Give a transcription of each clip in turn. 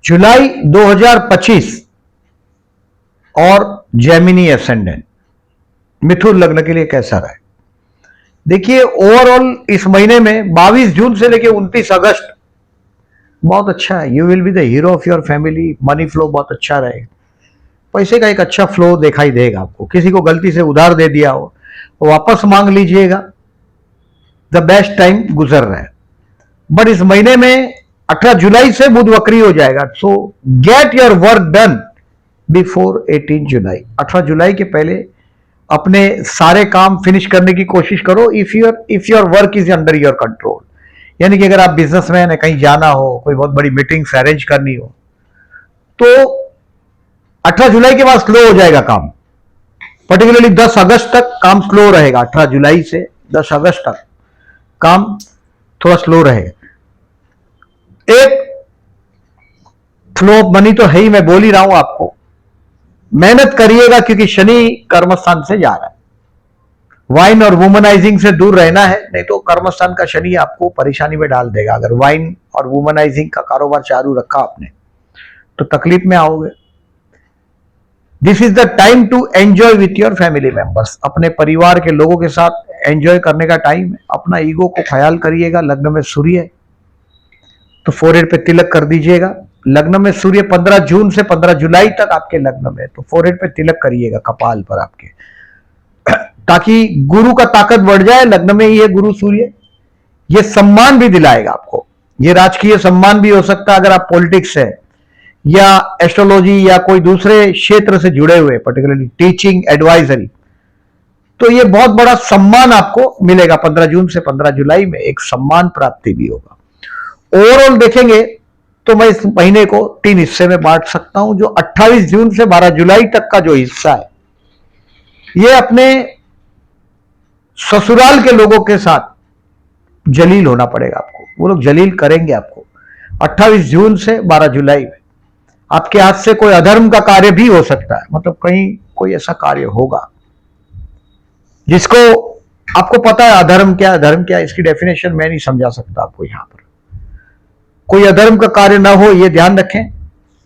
जुलाई 2025 और Gemini ascendant मिथुन लग्न के लिए कैसा रहा है? देखिए, ओवरऑल इस महीने में 22 जून से लेकर 29 अगस्त बहुत अच्छा है। You will be the hero of your family. Money flow बहुत अच्छा रहेगा। पैसे का एक अच्छा फ्लो दिखाई देगा आपको। किसी को गलती से उधार दे दिया हो तो वापस मांग लीजिएगा। द बेस्ट टाइम गुजर रहा है। बट इस महीने में 18 जुलाई से बुध वक्री हो जाएगा। सो get your work done before 18 जुलाई। 18 जुलाई के पहले अपने सारे काम फिनिश करने की कोशिश करो। If your work is under your control, यानी कि अगर आप बिजनेसमैन है, कहीं जाना हो, कोई बहुत बड़ी मीटिंग्स अरेंज करनी हो, तो 18 जुलाई के बाद स्लो हो जाएगा काम। पर्टिकुलरली 10 अगस्त तक काम स्लो रहेगा। 18 जुलाई से 10 अगस्त तक काम थोड़ा स्लो रहेगा। एक फ्लो ऑफ मनी तो है ही, मैं बोल ही रहा हूं आपको। मेहनत करिएगा क्योंकि शनि कर्मस्थान से जा रहा है। वाइन और वुमनाइजिंग से दूर रहना है, नहीं तो कर्मस्थान का शनि आपको परेशानी में डाल देगा। अगर वाइन और वुमनाइजिंग का कारोबार चालू रखा आपने तो तकलीफ में आओगे। This is the time to enjoy with your family members. अपने परिवार के लोगों के साथ एंजॉय करने का टाइम है। अपना ईगो को ख्याल करिएगा। लग्न में सूर्य है तो फोरहेड पे तिलक कर दीजिएगा। लग्न में सूर्य 15 जून से 15 जुलाई तक आपके लग्न में, तो फोरहेड पे तिलक करिएगा कपाल पर आपके, ताकि गुरु का ताकत बढ़ जाए। लग्न में ही है गुरु सूर्य। ये सम्मान भी दिलाएगा आपको। ये राजकीय सम्मान भी हो सकता है अगर आप पॉलिटिक्स है या एस्ट्रोलॉजी या कोई दूसरे क्षेत्र से जुड़े हुए, पर्टिकुलरली टीचिंग, एडवाइजरी, तो ये बहुत बड़ा सम्मान आपको मिलेगा। 15 जून से 15 जुलाई में एक सम्मान प्राप्ति भी होगा। ओवरऑल देखेंगे तो मैं इस महीने को 3 हिस्से में बांट सकता हूं। जो 28 जून से 12 जुलाई तक का जो हिस्सा है, ये अपने ससुराल के लोगों के साथ जलील होना पड़ेगा आपको। वो लोग जलील करेंगे आपको 28 जून से 12 जुलाई में। आपके हाथ से कोई अधर्म का कार्य भी हो सकता है, मतलब कहीं कोई ऐसा कार्य होगा जिसको आपको पता है अधर्म क्या है, धर्म क्या है, इसकी डेफिनेशन मैं नहीं समझा सकता आपको। यहां पर कोई अधर्म का कार्य ना हो, यह ध्यान रखें।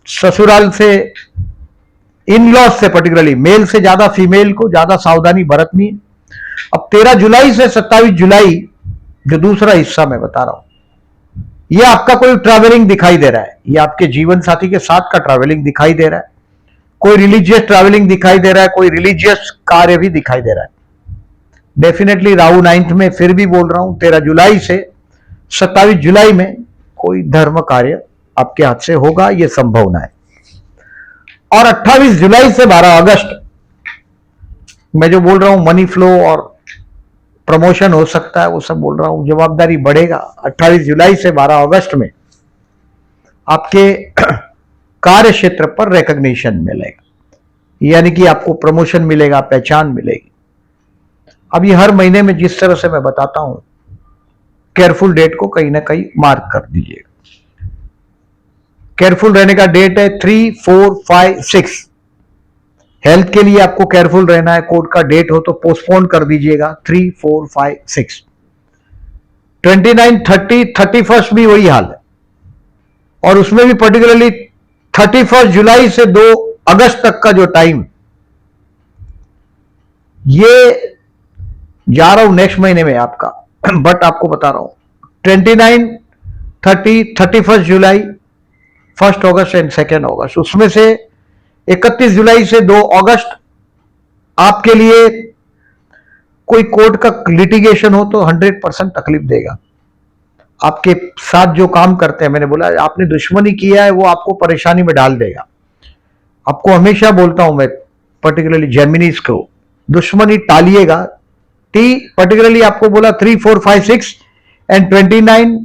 ससुराल से, इन लॉज से, पर्टिकुलरली मेल से ज्यादा फीमेल को ज्यादा सावधानी बरतनी है। अब 13 जुलाई से 27 जुलाई जो दूसरा हिस्सा मैं बता रहा हूं, यह आपका कोई ट्रैवलिंग दिखाई दे रहा है। यह आपके जीवन साथी के साथ का ट्रैवलिंग दिखाई दे रहा है। कोई रिलीजियस ट्रैवलिंग दिखाई दे रहा है, कोई रिलीजियस कार्य भी दिखाई दे रहा है। डेफिनेटली राहु 9th में, फिर भी बोल रहा हूं 13 जुलाई से 27 जुलाई में कोई धर्म कार्य आपके हाथ से होगा, यह संभावना है। और 28 जुलाई से 12 अगस्त मैं जो बोल रहा हूं मनी फ्लो और प्रमोशन हो सकता है, वो सब बोल रहा हूं, जवाबदारी बढ़ेगा। 28 जुलाई से 12 अगस्त में आपके कार्य क्षेत्र पर रिकॉग्निशन मिलेगा, यानी कि आपको प्रमोशन मिलेगा, पहचान मिलेगी। अब ये हर महीने में जिस तरह से मैं बताता हूं, केयरफुल डेट को कहीं ना कहीं मार्क कर दीजिएगा। केयरफुल रहने का डेट है 3, 4, 5, 6। हेल्थ के लिए आपको केयरफुल रहना है। कोर्ट का डेट हो तो पोस्टपोन कर दीजिएगा। 3, 4, 5, 6, 29, 30, 31 भी वही हाल है। और उसमें भी पर्टिकुलरली 31 जुलाई से 2 अगस्त तक का जो टाइम, ये जा रहा हूं नेक्स्ट महीने में आपका, बट आपको बता रहा हूं 29, 30, 31 जुलाई, 1 अगस्त एंड 2 अगस्त। उसमें से 31 जुलाई से 2 अगस्त आपके लिए कोई कोर्ट का लिटिगेशन हो तो 100% तकलीफ देगा। आपके साथ जो काम करते हैं, मैंने बोला आपने दुश्मनी किया है, वो आपको परेशानी में डाल देगा। आपको हमेशा बोलता हूं मैं, पर्टिकुलरली जेमिनीज को, दुश्मनी टालिएगा। पर्टिकुलरली आपको बोला 3, 4, 5, 6 and 29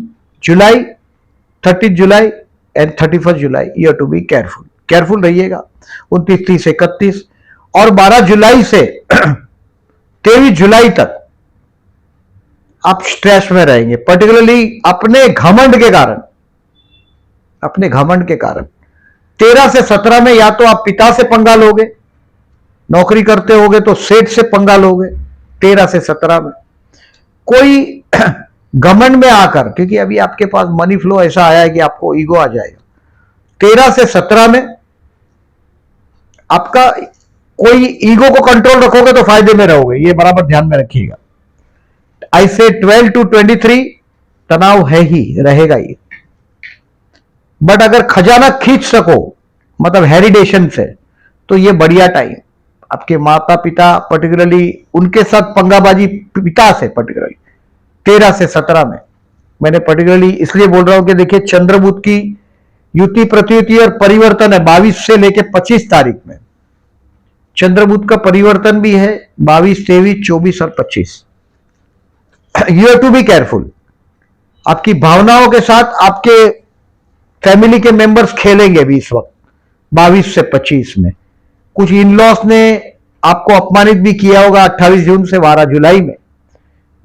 July, 30 July and 31 July, you have to be careful. Careful रहिएगा। 29, 30, 31 और 12 जुलाई से 23 जुलाई तक आप स्ट्रेस में रहेंगे, पर्टिकुलरली अपने घमंड के कारण। अपने घमंड के कारण 13 से 17 में या तो आप पिता से पंगा लोगे, नौकरी करते होगे तो सेठ से पंगा लोगे। 13 से 17 में कोई घमंड में आकर, क्योंकि अभी आपके पास मनी फ्लो ऐसा आया है कि आपको ईगो आ जाएगा, 13 से 17 में आपका कोई ईगो को कंट्रोल रखोगे तो फायदे में रहोगे, ये बराबर ध्यान में रखिएगा। ऐसे 12 to 23 तनाव है ही, रहेगा ही। बट अगर खजाना खींच सको मतलब हेरिडेशन से, तो ये बढ़िया टाइम। आपके माता पिता पर्टिकुलरली उनके साथ पंगाबाजी, पिता से पर्टिकुलरली 13 से 17 में। मैंने पर्टिकुलरली इसलिए बोल रहा हूं कि देखिए चंद्रबुध की युति प्रत्युति और परिवर्तन है 22 से लेकर 25 तारीख में। चंद्रबुध का परिवर्तन भी है 22, 23, 24 और 25। You have to be careful. आपकी भावनाओं के साथ आपके फैमिली के मेंबर्स खेलेंगे भी इस वक्त 22 से 25 में। कुछ इनलॉस ने आपको अपमानित भी किया होगा 28 जून से 12 जुलाई में।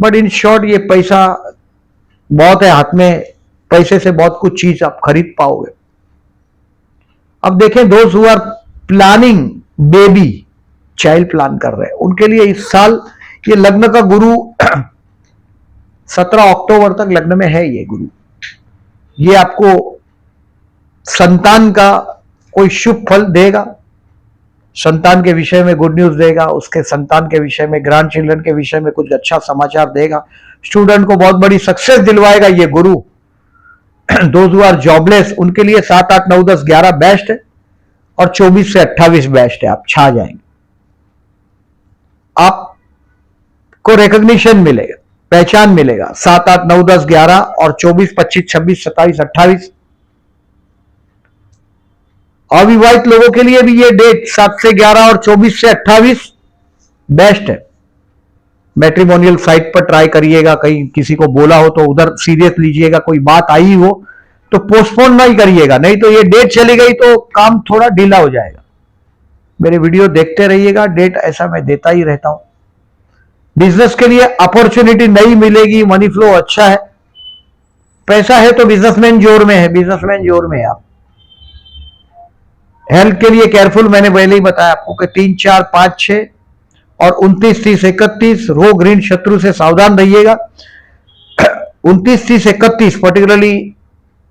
बट इन शॉर्ट ये पैसा बहुत है हाथ में, पैसे से बहुत कुछ चीज आप खरीद पाओगे। अब देखें दोस्त who are planning baby, child plan कर रहे हैं, उनके लिए इस साल ये लग्न का गुरु 17 अक्टूबर तक लग्न में है। ये गुरु ये आपको संतान का कोई शुभ फल देगा, संतान के विषय में गुड न्यूज देगा, उसके संतान के विषय में, ग्रैंड चिल्ड्रन के विषय में कुछ अच्छा समाचार देगा, स्टूडेंट को बहुत बड़ी सक्सेस दिलवाएगा ये गुरु। दोज हु आर जॉबलेस उनके लिए 7, 8, 9, 10, 11 बेस्ट है और 24 से 28 बेस्ट है। आप छा जाएंगे, आपको रिकॉग्निशन मिलेगा, पहचान मिलेगा। 7, 8, 9, 10, 11 और 24, 25, 26, 27, 28। अविवाहित लोगों के लिए भी ये डेट 7 से 11 और 24 से 28 बेस्ट है। मैट्रिमोनियल साइट पर ट्राई करिएगा, कहीं किसी को बोला हो तो उधर सीरियस लीजिएगा, कोई बात आई हो तो पोस्टपोन नहीं करिएगा, नहीं तो ये डेट चली गई तो काम थोड़ा ढीला हो जाएगा। मेरे वीडियो देखते रहिएगा, डेट ऐसा मैं देता ही रहता हूं। बिजनेस के लिए अपॉर्चुनिटी नहीं मिलेगी, मनी फ्लो अच्छा है, पैसा है तो बिजनेसमैन जोर में है, बिजनेसमैन जोर में है आप। हेल्थ के लिए केयरफुल, मैंने पहले ही बताया आपको कि 3, 4, 5, 6 और 29, 30, 31 रोग ऋण शत्रु से सावधान रहिएगा। 29, 30, 31 पर्टिकुलरली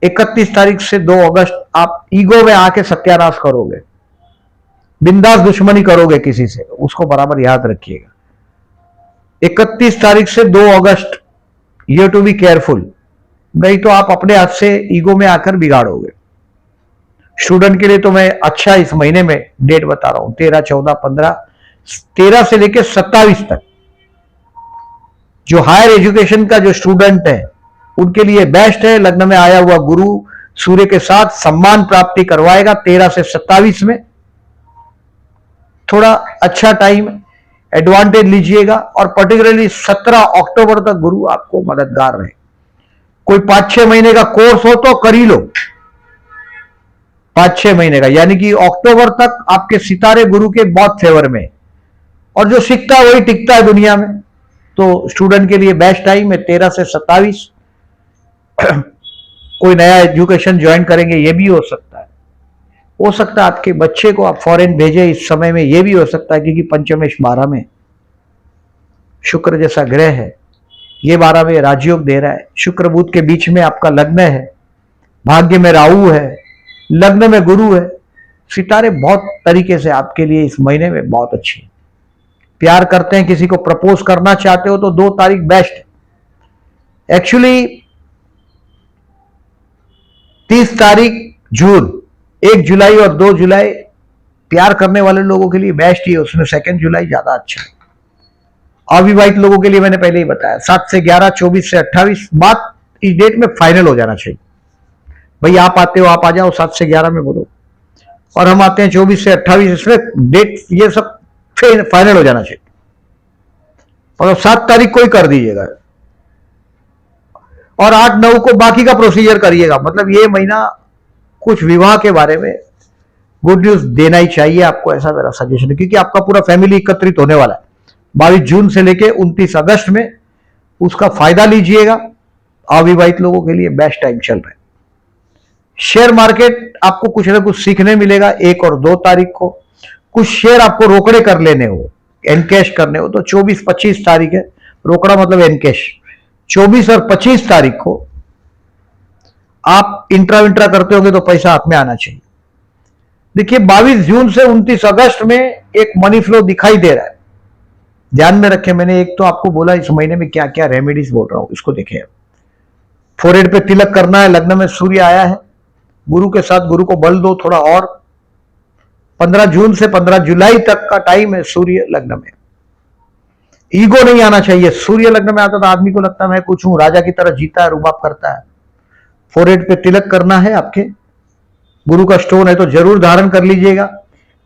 31 तारीख से 2 अगस्त आप ईगो में आके सत्यानाश करोगे, बिंदास दुश्मनी करोगे किसी से, उसको बराबर याद रखिएगा। 31 तारीख से 2 अगस्त यू टू बी केयरफुल, नहीं तो आप अपने हाथ से ईगो में आकर बिगाड़ोगे। स्टूडेंट के लिए तो मैं अच्छा इस महीने में डेट बता रहा हूं, 13, 14, 15, 13 से लेकर 27 तक। जो हायर एजुकेशन का जो स्टूडेंट है उनके लिए बेस्ट है। लग्न में आया हुआ गुरु सूर्य के साथ सम्मान प्राप्ति करवाएगा 13 से 27 में। थोड़ा अच्छा टाइम एडवांटेज लीजिएगा और पर्टिकुलरली 17 अक्टूबर तक गुरु आपको मददगार रहे। कोई 5-6 महीने का कोर्स हो तो कर ही लो, 5-6 महीने का, यानी कि अक्टूबर तक आपके सितारे गुरु के बहुत फेवर में, और जो सीखता है वही टिकता है दुनिया में। तो स्टूडेंट के लिए बेस्ट टाइम है 13 से 27। कोई नया एजुकेशन ज्वाइन करेंगे ये भी हो सकता है, आपके बच्चे को आप फॉरेन भेजे इस समय में, ये भी हो सकता है, क्योंकि पंचमेश 12 में शुक्र जैसा ग्रह है, ये 12 में राजयोग दे रहा है। शुक्र बुध के बीच में आपका लग्न है, भाग्य में राहु है, लग्न में गुरु है। सितारे बहुत तरीके से आपके लिए इस महीने में बहुत अच्छे। प्यार करते हैं, किसी को प्रपोज करना चाहते हो तो 2 तारीख बेस्ट है। एक्चुअली 30 तारीख जून, 1 जुलाई और 2 जुलाई प्यार करने वाले लोगों के लिए बेस्ट ही है, उसमें 2 जुलाई ज्यादा अच्छा है। अविवाहित लोगों के लिए मैंने पहले ही बताया 7 से 11, 24 से 28। बात इस डेट में फाइनल हो जाना चाहिए। भाई आप आते हो आप आ जाओ 7 से 11 में बोलो, और हम आते हैं 24 से 28, इसमें डेट ये सब फाइनल हो जाना चाहिए। और 7 तारीख को ही कर दीजिएगा और 8, 9 को बाकी का प्रोसीजर करिएगा। मतलब ये महीना कुछ विवाह के बारे में गुड न्यूज देना ही चाहिए आपको, ऐसा मेरा सजेशन है, क्योंकि आपका पूरा फैमिली एकत्रित होने वाला है 22 जून से लेके 29 अगस्त में। उसका फायदा लीजिएगा। अविवाहित लोगों के लिए बेस्ट टाइम चल रहा है। शेयर मार्केट आपको कुछ ना कुछ सीखने मिलेगा 1 और 2 तारीख को। कुछ शेयर आपको रोकड़े कर लेने हो, एनकैश करने हो तो 24, 25 तारीख है। रोकड़ा मतलब एनकैश। 24 और 25 तारीख को आप इंट्रा विंट्रा करते होगे तो पैसा हाथ में आना चाहिए। देखिए 22 जून से 29 अगस्त में एक मनी फ्लो दिखाई दे रहा है, ध्यान में रखें। मैंने एक तो आपको बोला इस महीने में क्या क्या रेमेडीज बोल रहा हूं, इसको देखिए। फोरहेड पे तिलक करना है, लग्न में सूर्य आया है, गुरु के साथ गुरु को बल दो थोड़ा और। 15 जून से 15 जुलाई तक का टाइम है सूर्य लग्न में। ईगो नहीं आना चाहिए। सूर्य लग्न में आता तो आदमी को लगता है मैं कुछ हूं, राजा की तरह जीता है, रुबाब करता है। फोरहेड पे तिलक करना है आपके, गुरु का स्टोन है तो जरूर धारण कर लीजिएगा।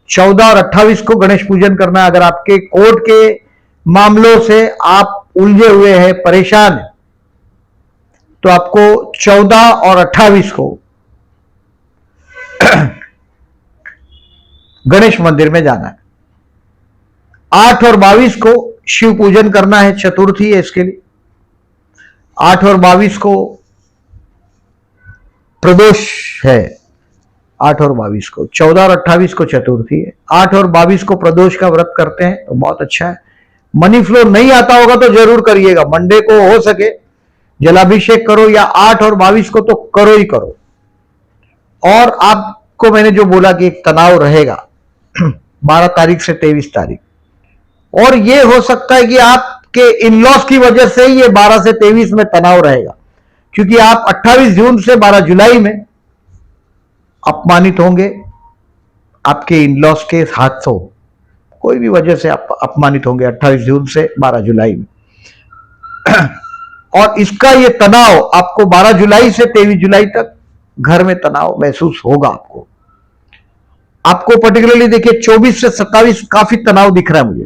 14 और 28 को गणेश पूजन करना है। अगर आपके कोर्ट के मामलों से आप उलझे हुए हैं, परेशान हैं, तो आपको 14 और 28 को गणेश मंदिर में जाना है। 8 और 22 को शिव पूजन करना है, चतुर्थी है इसके लिए। 8 और 22 को प्रदोष है, 8 और 22 को। 14 और 28 को चतुर्थी है। 8 और 22 को प्रदोष का व्रत करते हैं तो बहुत अच्छा है। मनी फ्लो नहीं आता होगा तो जरूर करिएगा। मंडे को हो सके जलाभिषेक करो, या 8 और 22 को तो करो ही करो। और आपको मैंने जो बोला कि एक तनाव रहेगा 12 तारीख से 23 तारीख, और ये हो सकता है कि आपके इन-लॉज की वजह से ही ये 12 से 23 में तनाव रहेगा, क्योंकि आप 28 जून से 12 जुलाई में अपमानित होंगे। आपके इन-लॉज के हाथों कोई भी वजह से आप अपमानित होंगे 28 जून से 12 जुलाई में। और इसका ये तनाव आपको 12 जुलाई से 23 जुलाई तक घर में तनाव महसूस होगा। आपको पर्टिकुलरली देखिए 24 से 27 काफी तनाव दिख रहा है मुझे,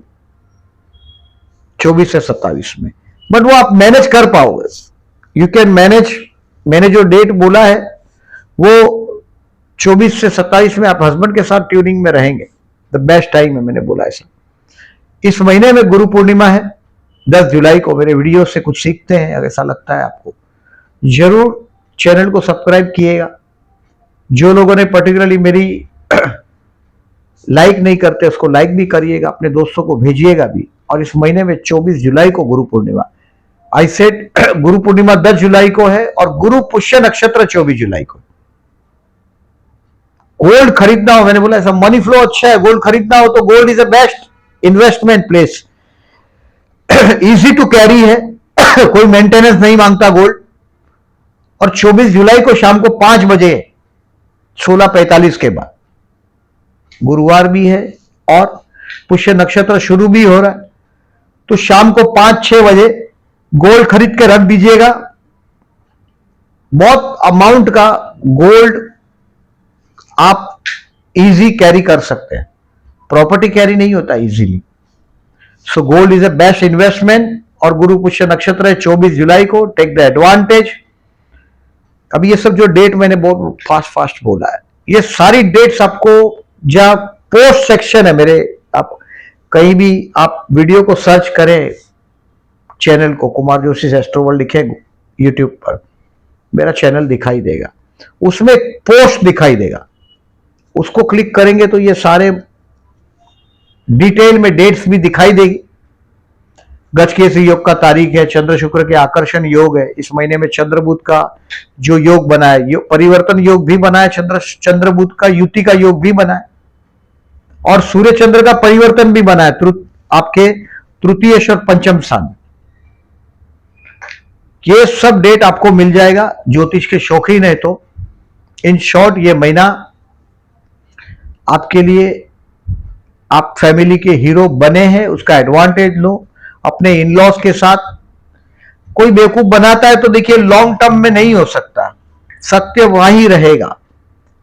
24 से 27 में, बट वो आप मैनेज कर पाओगे। You can manage. मैंने जो डेट बोला है वो 24 से 27 में आप हस्बैंड के साथ ट्यूनिंग में रहेंगे, द बेस्ट टाइम है, मैंने बोला ऐसा। इस महीने में गुरु पूर्णिमा है 10 जुलाई को। मेरे वीडियो से कुछ सीखते हैं, अगर ऐसा लगता है आपको, जरूर चैनल को सब्सक्राइब किएगा। जो लोगों ने पर्टिकुलरली मेरी लाइक नहीं करते उसको लाइक भी करिएगा, अपने दोस्तों को भेजिएगा भी। और इस महीने में 24 जुलाई को गुरु पूर्णिमा, आई सेड गुरु पूर्णिमा 10 जुलाई को है और गुरु पुष्य नक्षत्र 24 जुलाई को। गोल्ड खरीदना हो, मैंने बोला ऐसा मनी फ्लो अच्छा है, गोल्ड खरीदना हो तो gold is a best investment place. Easy to carry है, कोई मेंटेनेंस नहीं मांगता गोल्ड। और 24 जुलाई को शाम को 5 बजे 16:45 के बाद, गुरुवार भी है और पुष्य नक्षत्र शुरू भी हो रहा है, तो शाम को 5-6 बजे गोल्ड खरीद के रख दीजिएगा। बहुत अमाउंट का गोल्ड आप इजी कैरी कर सकते हैं, प्रॉपर्टी कैरी नहीं होता easily. So gold is a best investment. और गुरु पुष्य नक्षत्र है 24 जुलाई को, टेक द एडवांटेज। अभी ये सब जो डेट मैंने बहुत फास्ट बोला है, ये सारी डेट्स आपको जहां पोस्ट सेक्शन है मेरे, आप कहीं भी आप वीडियो को सर्च करें, चैनल को कुमार जोशी एस्ट्रो वर्ल्ड लिखे यूट्यूब पर, मेरा चैनल दिखाई देगा, उसमें पोस्ट दिखाई देगा, उसको क्लिक करेंगे तो ये सारे डिटेल में डेट्स भी दिखाई देगी। गजकेसरी योग का तारीख है, चंद्र शुक्र के आकर्षण योग है। इस महीने में चंद्र बुध का जो योग बना है, परिवर्तन योग भी बना है, चंद्र बुध का युति का योग भी बना है, और सूर्य चंद्र का परिवर्तन भी बना है आपके तृतीय और पंचम स्थान। ये सब डेट आपको मिल जाएगा ज्योतिष के शौकीन है तो। इन शॉर्ट ये महीना आपके लिए, आप फैमिली के हीरो बने हैं, उसका एडवांटेज लो। अपने इन-लॉज के साथ कोई बेवकूफ बनाता है तो देखिए लॉन्ग टर्म में नहीं हो सकता, सत्य वहीं रहेगा।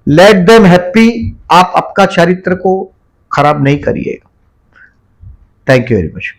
Let them happy. आप आपका चरित्र को खराब नहीं करिएगा। Thank you very much.